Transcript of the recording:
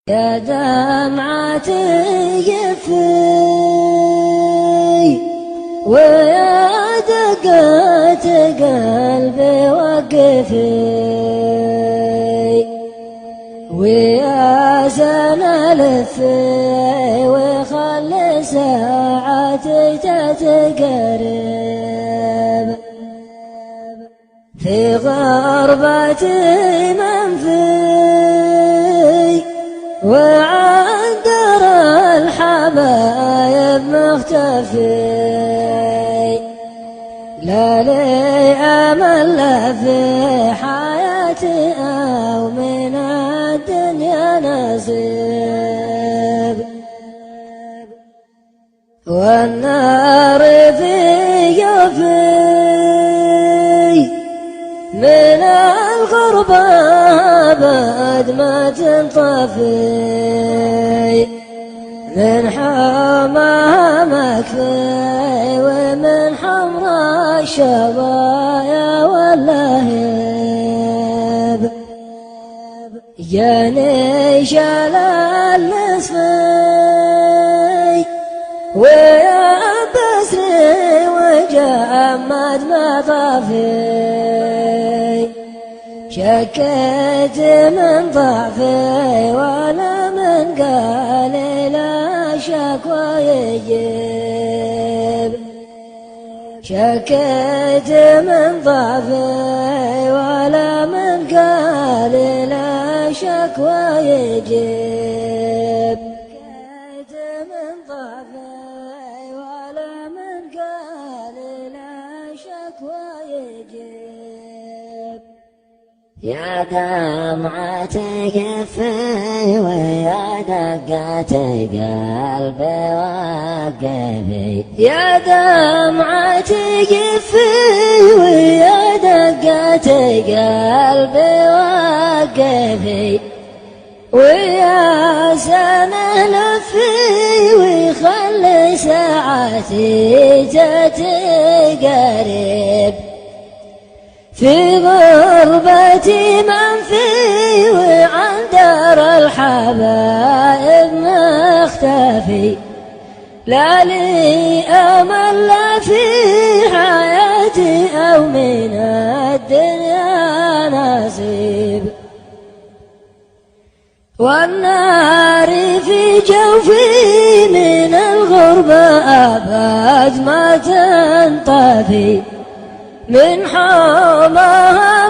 يا دمعة يفي ويا دقات قلبي وقفي ويا سنة لفي وخلي ساعتي تتقرب في غربتي منفي وعندر الحبايب مختفي لا لي أمل لا في حياتي أو من الدنيا نصيب والنار في جوفي من الغربة بعد ما تنطفي من حماها مكفي ومن حمراء الشظايا واللهيب جاني شلال نصفي ويا بسري وجمد مطافي شكيت من ضعفي ولا من قالي لا شكوى يجيب شكيت من ضعفي ولا من قالي لا شكوى يجيب شكيت من ضعفي ولا من قالي لا شكوى يجيب يا دمعة كفي ويا دقات قلبي وقفي يا دمعة كفي ويا دقات قلبي وقفي ويا سنة لفي ويخلي ساعتي تتقرب في غربتي منفي وعندر الحبايب مختفي لا لي أمل لا في حياتي أو من الدنيا نصيب والنار في جوفي من الغربة أبد ما تنطفي من حماها